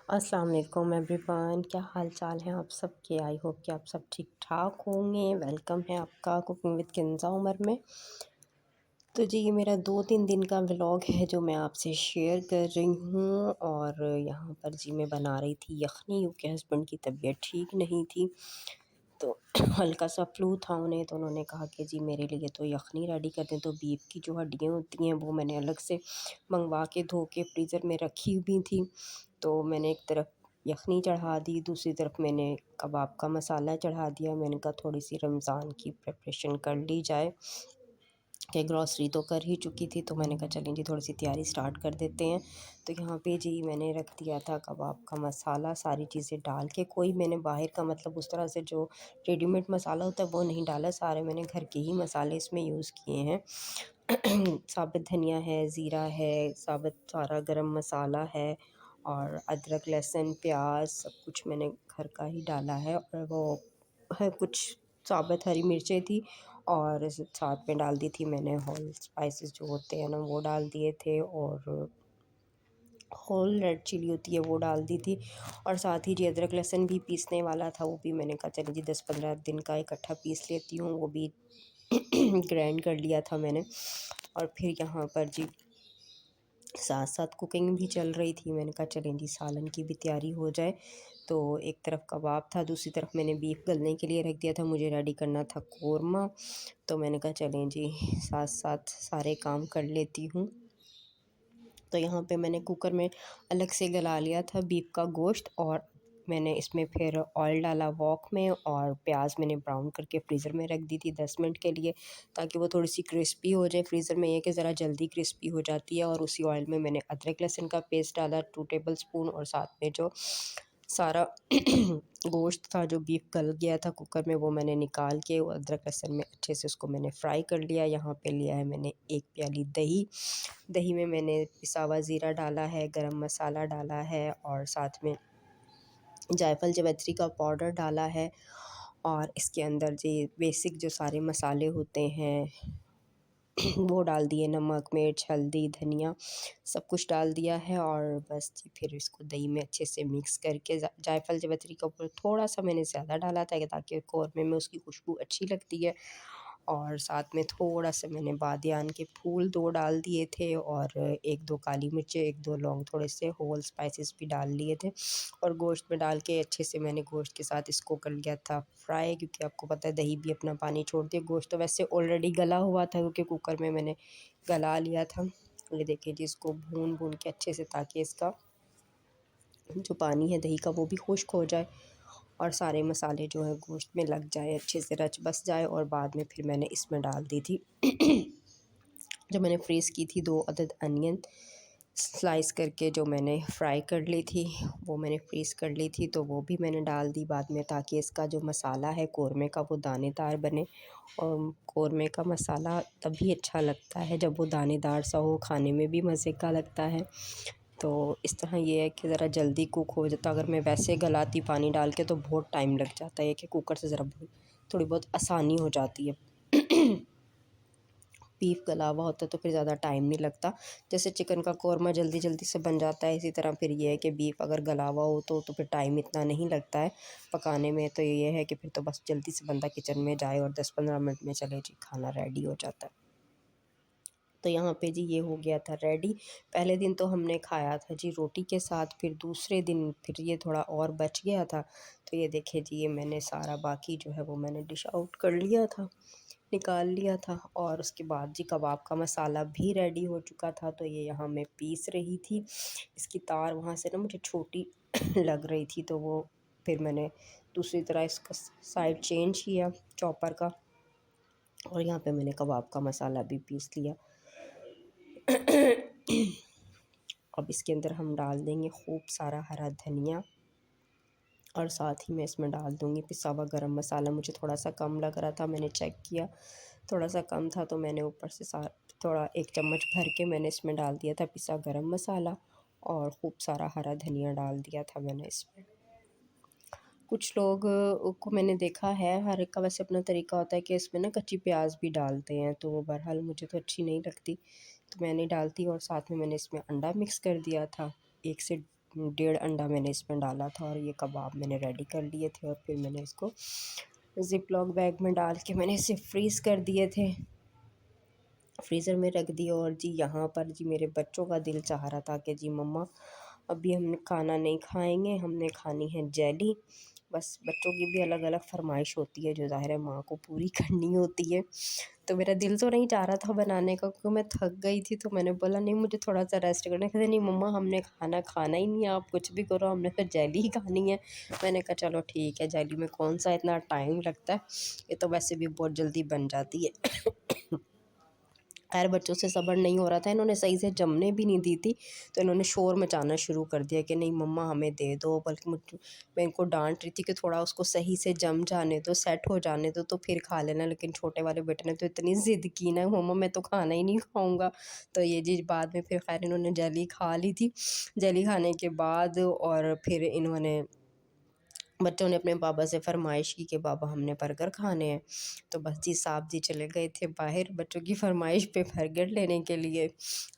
अस्सलाम वालेकुम एवरीवन, क्या हाल चाल है आप सबके। आई होप कि आप सब ठीक ठाक होंगे। वेलकम है आपका कुकिंग विद किंज़ा उमर में। तो जी ये मेरा 2-3 दिन का व्लॉग है जो मैं आपसे शेयर कर रही हूँ। और यहाँ पर जी मैं बना रही थी यखनी, क्योंकि हस्बैंड की तबीयत ठीक नहीं थी, तो हल्का सा फ्लू था उन्हें। तो उन्होंने कहा कि जी मेरे लिए तो यखनी रेडी कर दें। तो बीफ की जो हड्डियाँ होती हैं वो मैंने अलग से मंगवा के धो के फ्रीज़र में रखी हुई थी। तो मैंने एक तरफ यखनी चढ़ा दी, दूसरी तरफ मैंने कबाब का मसाला चढ़ा दिया। मैंने कहा थोड़ी सी रमज़ान की प्रिपरेशन कर ली जाए, कि ग्रॉसरी तो कर ही चुकी थी, तो मैंने कहा चलें जी थोड़ी सी तैयारी स्टार्ट कर देते हैं। तो यहाँ पे जी मैंने रख दिया था कबाब का मसाला, सारी चीज़ें डाल के। कोई मैंने बाहर का मतलब उस तरह से जो रेडीमेड मसाला होता है वो नहीं डाला, सारे मैंने घर के ही मसाले इसमें यूज़ किए हैं। साबुत धनिया है, ज़ीरा है, साबुत सारा गरम मसाला है, और अदरक लहसुन प्याज सब कुछ मैंने घर का ही डाला है। और वो है कुछ साबुत हरी मिर्चें थी, और साथ में डाल दी थी मैंने होल स्पाइसेस जो होते हैं ना, वो डाल दिए थे। और होल रेड चिली होती है वो डाल दी थी। और साथ ही जी अदरक लहसुन भी पीसने वाला था, वो भी मैंने कहा चलिए जी 10-15 दिन का इकट्ठा पीस लेती हूँ, वो भी ग्राइंड कर लिया था मैंने। और फिर यहाँ पर जी साथ साथ कुकिंग भी चल रही थी। मैंने कहा चलें जी सालन की भी तैयारी हो जाए। तो एक तरफ कबाब था, दूसरी तरफ मैंने बीफ गलने के लिए रख दिया था, मुझे रेडी करना था कोरमा। तो मैंने कहा चलें जी साथ साथ सारे काम कर लेती हूँ। तो यहाँ पे मैंने कुकर में अलग से गला लिया था बीफ का गोश्त, और मैंने इसमें फिर ऑयल डाला वॉक में, और प्याज मैंने ब्राउन करके फ्रीज़र में रख दी थी 10 मिनट के लिए, ताकि वो थोड़ी सी क्रिस्पी हो जाए। फ्रीज़र में ये कि ज़रा जल्दी क्रिस्पी हो जाती है। और उसी ऑयल में मैंने अदरक लहसुन का पेस्ट डाला 2 टेबल स्पून, और साथ में जो सारा गोश्त था जो बीफ गल गया था कुकर में, वो मैंने निकाल के अदरक लहसुन में अच्छे से उसको मैंने फ्राई कर लिया। यहाँ पे लिया है मैंने 1 प्याली दही। दही में मैंने पिसा हुआ ज़ीरा डाला है, गरम मसाला डाला है, और साथ में जायफल जावित्री का पाउडर डाला है। और इसके अंदर जी बेसिक जो सारे मसाले होते हैं वो डाल दिए, नमक मिर्च हल्दी धनिया सब कुछ डाल दिया है। और बस जी फिर इसको दही में अच्छे से मिक्स करके जायफल जावित्री का ऊपर थोड़ा सा मैंने ज़्यादा डाला था, ताकि कौरमे में उसकी खुशबू अच्छी लगती है। और साथ में थोड़ा सा मैंने बादियान के फूल 2 डाल दिए थे, और 1-2 काली मिर्चें 1-2 लौंग, थोड़े से होल स्पाइसेस भी डाल लिए थे। और गोश्त में डाल के अच्छे से मैंने गोश्त के साथ इसको कर लिया था फ्राई, क्योंकि आपको पता है दही भी अपना पानी छोड़ती है। गोश्त तो वैसे ऑलरेडी गला हुआ था, क्योंकि कुकर में मैंने गला लिया था। ये देखिए जी इसको भून भून के अच्छे से, ताकि इसका जो पानी है दही का वो भी खुश्क हो जाए, और सारे मसाले जो है गोश्त में लग जाए, अच्छे से रच बस जाए। और बाद में फिर मैंने इसमें डाल दी थी जो मैंने फ्रीज़ की थी 2 अदद अनियन स्लाइस करके, जो मैंने फ्राई कर ली थी, वो मैंने फ्रीज़ कर ली थी, तो वो भी मैंने डाल दी बाद में, ताकि इसका जो मसाला है कोरमे का वो दानेदार बने। और कोरमे का मसाला तभी अच्छा लगता है जब वो दानेदार सा हो, खाने में भी मज़े का लगता है। तो इस तरह ये है कि ज़रा जल्दी कुक हो जाता। अगर मैं वैसे गलाती पानी डाल के तो बहुत टाइम लग जाता है, कि कुकर से ज़रा थोड़ी बहुत आसानी हो जाती है। बीफ गला हुआ होता है तो फिर ज़्यादा टाइम नहीं लगता। जैसे चिकन का कौरमा जल्दी जल्दी से बन जाता है, इसी तरह फिर ये है कि बीफ अगर गला हुआ हो तो फिर टाइम इतना नहीं लगता है पकाने में। तो ये है कि फिर तो बस जल्दी से बंदा किचन में जाए और 10-15 मिनट में चले जी खाना रेडी हो जाता है। तो यहाँ पे जी ये हो गया था रेडी। पहले दिन तो हमने खाया था जी रोटी के साथ, फिर दूसरे दिन फिर ये थोड़ा और बच गया था। तो ये देखिए जी ये मैंने सारा बाकी जो है वो मैंने डिश आउट कर लिया था, निकाल लिया था। और उसके बाद जी कबाब का मसाला भी रेडी हो चुका था। तो ये यहाँ मैं पीस रही थी। इसकी तार वहाँ से ना मुझे छोटी लग रही थी, तो वो फिर मैंने दूसरी तरह इसका साइड चेंज किया चॉपर का, और यहाँ पे मैंने कबाब का मसाला भी पीस लिया। अब इसके अंदर हम डाल देंगे खूब सारा हरा धनिया, और साथ ही मैं इसमें डाल दूँगी पिसा हुआ गरम मसाला। मुझे थोड़ा सा कम लग रहा था, मैंने चेक किया थोड़ा सा कम था, तो मैंने ऊपर से थोड़ा 1 चम्मच भर के मैंने इसमें डाल दिया था पिसा गरम मसाला, और खूब सारा हरा धनिया डाल दिया था मैंने इसमें। कुछ लोग को मैंने देखा है, हर एक का वैसे अपना तरीका होता है कि इसमें ना कच्ची प्याज भी डालते हैं, तो वो बहरहाल मुझे तो अच्छी नहीं लगती, तो मैं नहीं डालती। और साथ में मैंने इसमें अंडा मिक्स कर दिया था, 1 से 1.5 अंडा मैंने इसमें डाला था और ये कबाब मैंने रेडी कर लिए थे और फिर मैंने इसको ज़िप लॉक बैग में डाल के मैंने इसे फ्रीज़ कर दिए थे, फ्रीज़र में रख दिए। और जी यहाँ पर जी मेरे बच्चों का दिल चाह रहा था कि जी मम्मा अभी हम खाना नहीं खाएंगे, हमने खानी है जेली। बस बच्चों की भी अलग अलग फरमाइश होती है जो ज़ाहिर है माँ को पूरी करनी होती है। तो मेरा दिल तो नहीं चाह रहा था बनाने का क्योंकि मैं थक गई थी, तो मैंने बोला नहीं मुझे थोड़ा सा रेस्ट करना है। कहते नहीं मम्मा हमने खाना खाना ही नहीं है, आप कुछ भी करो, हमने तो जेली ही खानी है। मैंने कहा चलो ठीक है, जेली में कौन सा इतना टाइम लगता है, ये तो वैसे भी बहुत जल्दी बन जाती है। खैर बच्चों से सब्र नहीं हो रहा था, इन्होंने सही से जमने भी नहीं दी थी, तो इन्होंने शोर मचाना शुरू कर दिया कि नहीं मम्मा हमें दे दो। बल्कि मैं इनको डांट रही थी कि थोड़ा उसको सही से जम जाने दो, सेट हो जाने दो, तो फिर खा लेना। लेकिन छोटे वाले बेटे ने तो इतनी ज़िद की ना, मम्मा मैं तो खाना ही नहीं खाऊंगा। तो ये चीज़ बाद में फिर खैर इन्होंने जेली खा ली थी। जेली खाने के बाद और फिर इन्होंने बच्चों ने अपने पापा से फरमाइश की कि पापा हमने बर्गर खाने हैं। तो बस जी साहब जी चले गए थे बाहर बच्चों की फरमाइश पे बर्गर लेने के लिए।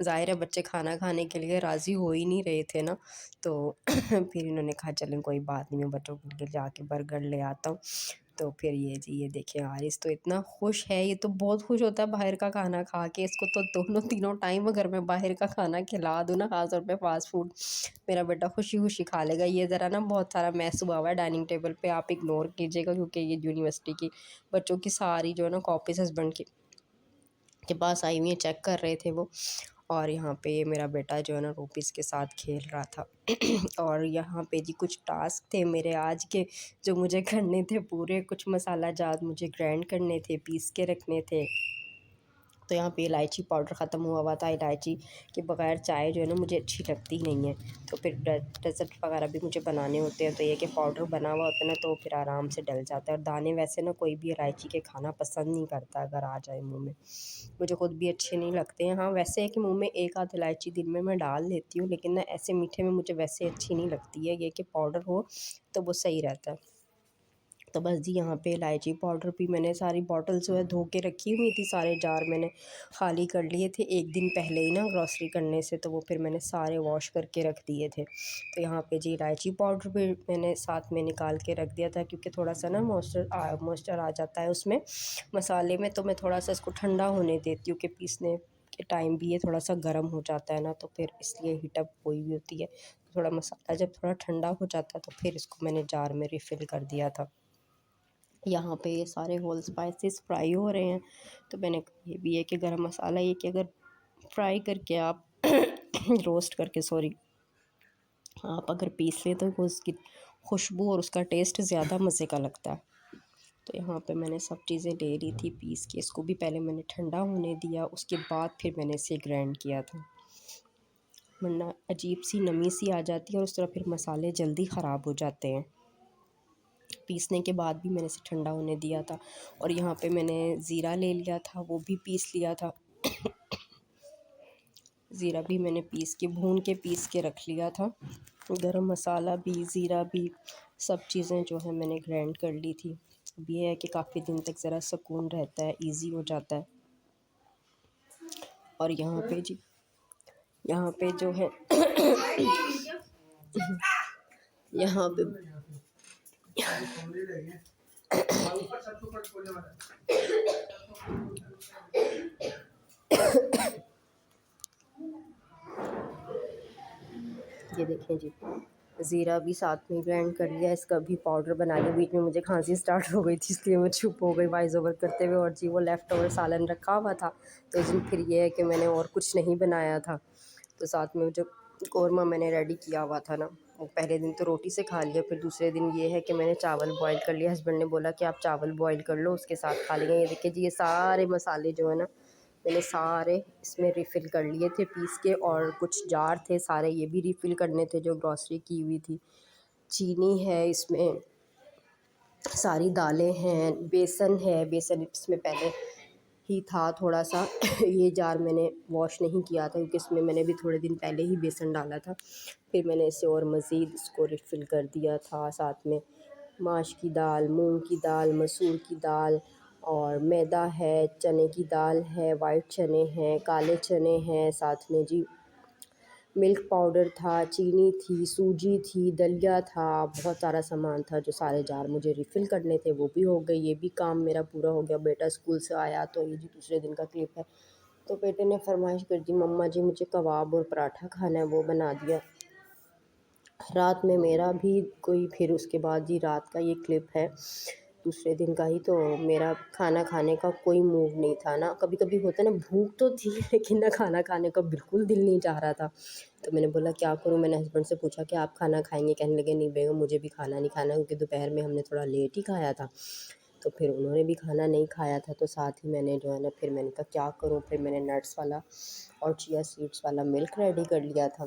ज़ाहिर है बच्चे खाना खाने के लिए राज़ी हो ही नहीं रहे थे ना, तो फिर इन्होंने कहा चलें कोई बात नहीं, मैं बच्चों के लिए जाके बर्गर ले आता हूँ। तो फिर ये जी ये देखिए आरिस तो इतना खुश है, ये तो बहुत खुश होता है बाहर का खाना खा के। इसको तो दोनों तीनों टाइम अगर मैं बाहर का खाना खिला दूँ ना, ख़ास तौर पे फास्ट फूड, मेरा बेटा खुशी खुशी खा लेगा। ये ज़रा ना बहुत सारा मैस हुआ हुआ है डाइनिंग टेबल पे, आप इग्नोर कीजिएगा क्योंकि ये यूनिवर्सिटी की बच्चों की सारी जो है ना कॉपीज हस्बैंड के पास आई हुई हैं, चेक कर रहे थे वो। और यहाँ पे ये मेरा बेटा जो है ना रूपीस के साथ खेल रहा था। और यहाँ पे जी कुछ टास्क थे मेरे आज के जो मुझे करने थे पूरे। कुछ मसाला जात मुझे ग्राइंड करने थे, पीस के रखने थे। तो यहाँ पे इलायची पाउडर ख़त्म हुआ हुआ था, इलायची के बगैर चाय जो है ना मुझे अच्छी लगती नहीं है। तो फिर डेज़र्ट वगैरह भी मुझे बनाने होते हैं, तो ये कि पाउडर बना हुआ होता है ना तो फिर आराम से डल जाता है। और दाने वैसे ना कोई भी इलायची के खाना पसंद नहीं करता अगर आ जाए मुँह में, मुझे खुद भी अच्छे नहीं लगते हैं। हाँ वैसे है कि मुँह में एक आध इलायची दिन में मैं डाल लेती हूँ, लेकिन ना ऐसे मीठे में मुझे वैसे अच्छी नहीं लगती है। ये कि पाउडर हो तो वो सही रहता है। तो बस जी यहाँ पे इलायची पाउडर भी मैंने सारी बॉटल जो है धो के रखी हुई थी, सारे जार मैंने खाली कर लिए थे एक दिन पहले ही ना ग्रॉसरी करने से, तो वो फिर मैंने सारे वॉश करके रख दिए थे। तो यहाँ पे जी इलायची पाउडर भी मैंने साथ में निकाल के रख दिया था क्योंकि थोड़ा सा ना मॉइस्चर आ जाता है उसमें मसाले में, तो मैं थोड़ा सा इसको ठंडा होने देती हूँ कि पीसने के टाइम भी ये थोड़ा सा गर्म हो जाता है ना, तो फिर इसलिए हीटअप हुई हुई होती है। थोड़ा मसाला जब थोड़ा ठंडा हो जाता है तो फिर इसको मैंने जार में रिफ़िल कर दिया था। यहाँ पे ये सारे होल स्पाइसेस फ्राई हो रहे हैं, तो मैंने ये भी है कि गरम मसाला ये कि अगर फ्राई करके आप रोस्ट करके सॉरी आप अगर पीस लें तो वो उसकी खुशबू और उसका टेस्ट ज़्यादा मज़े का लगता है। तो यहाँ पे मैंने सब चीज़ें ले ली थी पीस के, इसको भी पहले मैंने ठंडा होने दिया, उसके बाद फिर मैंने इसे ग्राइंड किया था, वरना अजीब सी नमी सी आ जाती है और उस तरह फिर मसाले जल्दी ख़राब हो जाते हैं। पीसने के बाद भी मैंने इसे ठंडा होने दिया था। और यहाँ पे मैंने ज़ीरा ले लिया था, वो भी पीस लिया था। ज़ीरा भी मैंने भून के पीस के रख लिया था। गरम मसाला भी, ज़ीरा भी, सब चीज़ें जो है मैंने ग्राइंड कर ली थी। अब ये है कि काफ़ी दिन तक ज़रा सुकून रहता है, ईज़ी हो जाता है। और यहाँ पे जो है यहाँ पे ये देखें जी ज़ीरा भी साथ में ग्राइंड कर लिया, इसका भी पाउडर बना लिया। बीच में मुझे खांसी स्टार्ट हो गई थी इसलिए मैं चुप हो गई वॉइस ओवर करते हुए। और जी वो लेफ़्ट ओवर सालन रखा हुआ था, तो उस दिन फिर ये है कि मैंने और कुछ नहीं बनाया था, तो साथ में जो कौरमा मैंने रेडी किया हुआ था ना, वो पहले दिन तो रोटी से खा लिया, फिर दूसरे दिन ये है कि मैंने चावल बॉयल कर लिया। हस्बैंड ने बोला कि आप चावल बॉयल कर लो उसके साथ खा लेंगे। ये देखिए जी ये सारे मसाले जो है ना मैंने सारे इसमें रिफ़िल कर लिए थे पीस के, और कुछ जार थे सारे ये भी रिफ़िल करने थे जो ग्रॉसरी की हुई थी। चीनी है इसमें, सारी दालें हैं, बेसन है, बेसन इसमें पहले ही था थोड़ा सा। ये जार मैंने वॉश नहीं किया था क्योंकि इसमें मैंने भी थोड़े दिन पहले ही बेसन डाला था। फिर मैंने इसे और मज़ीद इसको रिफ़िल कर दिया था। साथ में माश की दाल, मूंग की दाल, मसूर की दाल, और मैदा है, चने की दाल है, वाइट चने हैं, काले चने हैं, साथ में जी मिल्क पाउडर था, चीनी थी, सूजी थी, दलिया था, बहुत सारा सामान था। जो सारे जार मुझे रिफ़िल करने थे वो भी हो गए, ये भी काम मेरा पूरा हो गया। बेटा स्कूल से आया तो ये जी दूसरे दिन का क्लिप है। तो बेटे ने फरमाइश कर दी, मम्मा जी मुझे कबाब और पराठा खाना है, वो बना दिया। रात में मेरा भी कोई, फिर उसके बाद जी रात का ये क्लिप है दूसरे दिन का ही। तो मेरा खाना खाने का कोई मूड नहीं था ना, कभी कभी होता है ना, भूख तो थी लेकिन ना खाना खाने का बिल्कुल दिल नहीं चाह रहा था। तो मैंने बोला क्या करूं, मैंने हस्बैंड से पूछा कि आप खाना खाएंगे, कहने लगे नहीं बेगम मुझे भी खाना नहीं खाना, क्योंकि दोपहर में हमने थोड़ा लेट ही खाया था। तो फिर उन्होंने भी खाना नहीं खाया था, तो साथ ही मैंने जो है ना, फिर मैंने कहा क्या करूं, फिर मैंने नट्स वाला और चिया सीड्स वाला मिल्क रेडी कर लिया था।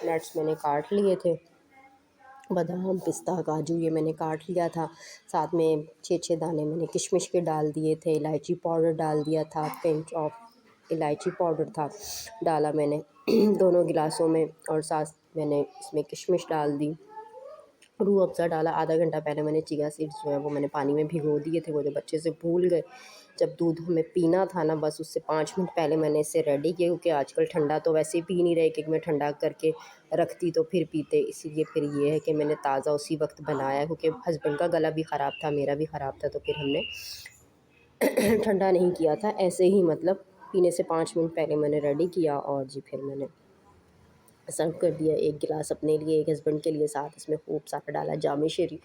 नट्स मैंने काट लिए थे, बादाम पिस्ता काजू ये मैंने काट लिया था। साथ में 6-6 दाने मैंने किशमिश के डाल दिए थे, इलायची पाउडर डाल दिया था, पिंच ऑफ इलायची पाउडर था डाला मैंने दोनों गिलासों में, और साथ मैंने इसमें किशमिश डाल दी, रूह अफ़ज़ा डाला। आधा घंटा पहले मैंने चिया सीड्स जो है वो मैंने पानी में भिगो दिए थे, वो जब बच्चे से भूल गए, जब दूध हमें पीना था ना, बस उससे 5 मिनट पहले मैंने इसे रेडी किया, क्योंकि आजकल ठंडा तो वैसे ही पी नहीं रहे कि मैं ठंडा करके रखती तो फिर पीते, इसीलिए फिर ये है कि मैंने ताज़ा उसी वक्त बनाया, क्योंकि हस्बैंड का गला भी ख़राब था, मेरा भी ख़राब था, तो फिर हमने ठंडा नहीं किया था, ऐसे ही मतलब पीने से 5 मिनट पहले मैंने रेडी किया। और जी फिर मैंने सर्व कर दिया, एक गिलास अपने लिए, एक हस्बैंड के लिए, साथ इसमें खूब सारा डाला जामी शेरी,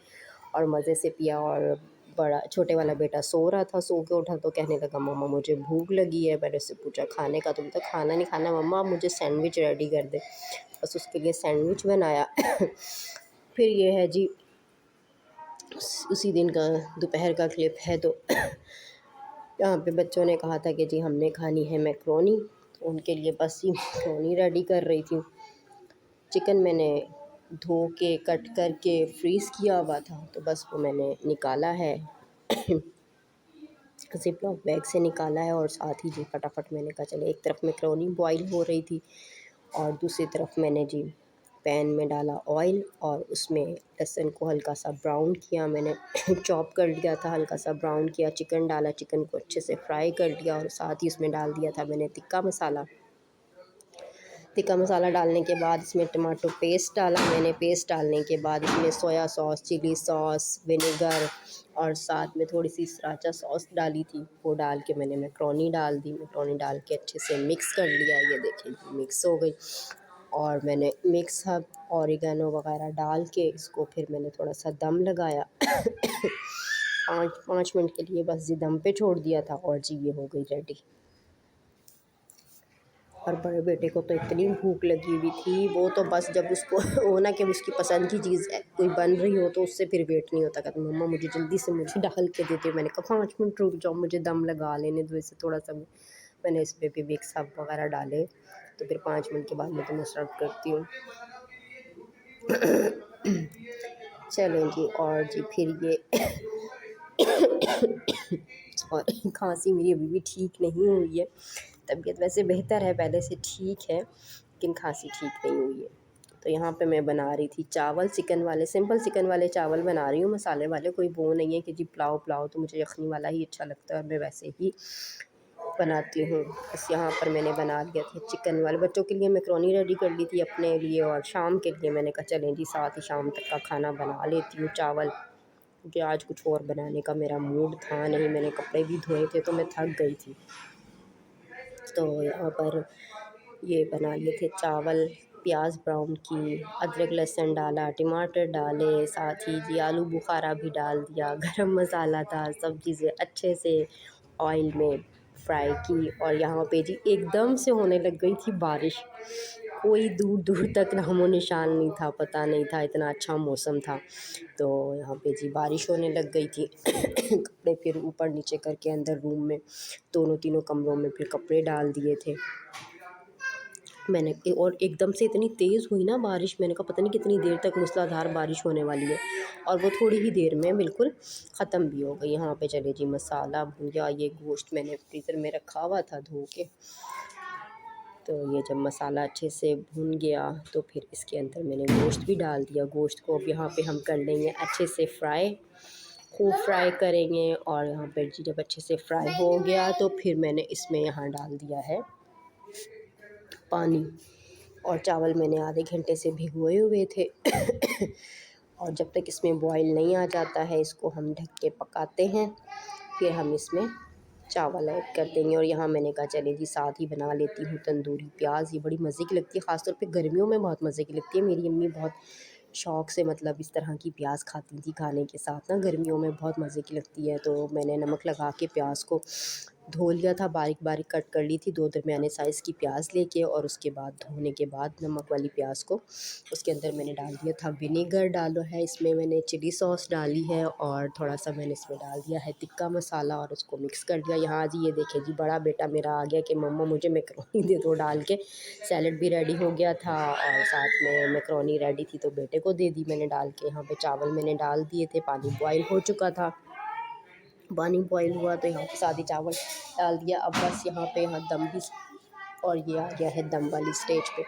और मज़े से पिया। और बड़ा छोटे वाला बेटा सो रहा था, सो के उठा तो कहने लगा मम्मा मुझे भूख लगी है। मैंने उससे पूछा खाने का, तुम तो खाना नहीं खाना मम्मा, मुझे सैंडविच रेडी कर दे, बस उसके लिए सैंडविच बनाया। फिर ये है जी उसी दिन का दोपहर का क्लिप है। तो यहाँ पे बच्चों ने कहा था कि जी हमने खानी है मैक्रोनी, तो उनके लिए बस ही मैक्रोनी रेडी कर रही थी। चिकन मैंने धो के कट करके फ्रीज़ किया हुआ था, तो बस वो मैंने निकाला है ज़िप-लॉक बैग से निकाला है, और साथ ही जी फटाफट मैंने कहा चले, एक तरफ मैक्रोनी बॉईल हो रही थी और दूसरी तरफ मैंने जी पैन में डाला ऑयल, और उसमें लहसुन को हल्का सा ब्राउन किया मैंने चॉप कर लिया था, हल्का सा ब्राउन किया, चिकन डाला, चिकन को अच्छे से फ्राई कर लिया, और साथ ही उसमें डाल दिया था मैंने टिक्का मसाला। टिक्का मसाला डालने के बाद इसमें टमाटो पेस्ट डाला मैंने, पेस्ट डालने के बाद इसमें soya sauce, chilli sauce, vinegar, और साथ में थोड़ी सी सराचा सॉस डाली थी, वो डाल के मैंने मैक्रोनी डाल दी, मैक्रोनी डाल के अच्छे से मिक्स कर लिया। ये देखिए मिक्स हो गई, और मैंने मिक्स हब ऑरिगेनो वगैरह डाल के इसको फिर मैंने थोड़ा सा दम लगाया 5 मिनट के लिए बस जी दम पे छोड़ दिया था, और जी ये हो गई रेडी। और बड़े बेटे को तो इतनी भूख लगी हुई थी, वो तो बस जब उसको हो ना कि उसकी पसंद की चीज़ कोई बन रही हो तो उससे फिर वेट नहीं होता, कहता मम्मा मुझे जल्दी से मुझे डाल के देते। मैंने कहा 5 मिनट रुक जाओ, मुझे दम लगा लेने दो इसे थोड़ा सा। मैंने इसमें भी मिक्स हब वगैरह डाले, तो फिर 5 मिनट के बाद मैं तुम्हें सर्व करती हूँ। चलें जी, और जी फिर ये और खांसी मेरी अभी भी ठीक नहीं हुई है, तबीयत वैसे बेहतर है, पहले से ठीक है, लेकिन खांसी ठीक नहीं हुई है। तो यहाँ पे मैं बना रही थी चावल, चिकन वाले, सिंपल चिकन वाले चावल बना रही हूँ, मसाले वाले कोई वो नहीं है कि जी पुलाव पुलाव, तो मुझे यखनी वाला ही अच्छा लगता है और मैं वैसे ही बनाती हूँ। बस यहाँ पर मैंने बना लिया था चिकन वाले, बच्चों के लिए मैक्रोनी रेडी कर ली थी अपने लिए, और शाम के लिए मैंने कहा चलें जी साथ ही शाम तक का खाना बना लेती हूँ चावल, क्योंकि आज कुछ और बनाने का मेरा मूड था नहीं, मैंने कपड़े भी धोए थे तो मैं थक गई थी। तो यहाँ पर ये बना लिए थे चावल, प्याज ब्राउन की, अदरक लहसुन डाला, टमाटर डाले, साथ ही जी आलू बुखारा भी डाल दिया, गरम मसाला था, सब चीज़ें अच्छे से ऑयल में फ्राई की। और यहाँ पे जी एकदम से होने लग गई थी बारिश, कोई दूर दूर तक नामो निशान नहीं था, पता नहीं था, इतना अच्छा मौसम था। तो यहाँ पे जी बारिश होने लग गई थी कपड़े फिर ऊपर नीचे करके अंदर रूम में दोनों तीनों कमरों में फिर कपड़े डाल दिए थे मैंने। और एकदम से इतनी तेज़ हुई ना बारिश, मैंने कहा पता नहीं कितनी देर तक मूसलाधार बारिश होने वाली है, और वो थोड़ी ही देर में बिल्कुल ख़त्म भी हो गई। यहाँ पे चले जी मसाला भुन गया, ये गोश्त मैंने फ्रीज़र में रखा हुआ था धो के, तो ये जब मसाला अच्छे से भुन गया तो फिर इसके अंदर मैंने गोश्त भी डाल दिया। गोश्त को अब यहाँ पे हम कर लेंगे अच्छे से फ्राई, खूब फ्राई करेंगे। और यहाँ पर जी जब अच्छे से फ्राई हो गया तो फिर मैंने इसमें यहाँ डाल दिया है पानी, और चावल मैंने आधे घंटे से भिगोए हुए थे। और जब तक इसमें बॉईल नहीं आ जाता है इसको हम ढक के पकाते हैं, फिर हम इसमें चावल ऐड कर देंगे। और यहाँ मैंने कहा चलिए जी साथ ही बना लेती हूँ तंदूरी प्याज़, ये बड़ी मज़े की लगती है, ख़ासतौर पे गर्मियों में बहुत मज़े की लगती है। मेरी अम्मी बहुत शौक़ से मतलब इस तरह की प्याज़ खाती थी खाने के साथ ना, गर्मियों में बहुत मज़े की लगती है। तो मैंने नमक लगा के प्याज़ को धो लिया था, बारीक बारीक कट कर ली थी 2 दरमियाने साइज़ की प्याज लेके, और उसके बाद धोने के बाद नमक वाली प्याज को उसके अंदर मैंने डाल दिया था विनेगर। डालो है इसमें मैंने चिली सॉस डाली है, और थोड़ा सा मैंने इसमें डाल दिया है टिक्का मसाला, और उसको मिक्स कर दिया। यहाँ जी ये देखिए जी बड़ा बेटा मेरा आ गया कि मम्मा मुझे मैकरोनी दे दो डाल के। सैलड भी रेडी हो गया था और साथ में मैकरोनी रेडी थी तो बेटे को दे दी मैंने डाल के। यहाँ पे चावल मैंने डाल दिए थे, पानी बॉयल हो चुका था, पानी बॉयल हुआ तो यहाँ पे सादे चावल डाल दिया। अब बस यहाँ पे दम भी, और ये आ गया है दम वाली स्टेज पे।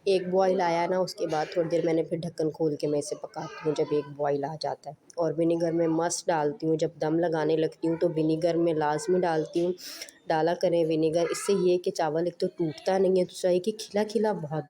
एक बॉयल आया ना, उसके बाद थोड़ी देर मैंने फिर ढक्कन खोल के मैं इसे पकाती हूँ जब एक बॉयल आ जाता है। और विनेगर मैं मस्ट डालती हूँ, जब दम लगाने लगती हूँ तो विनेगर मैं लाज़मी डालती हूँ। डाला करें विनेगर, इससे ये कि चावल एक तो टूटता नहीं है, दूसरा ये कि खिला खिला बहुत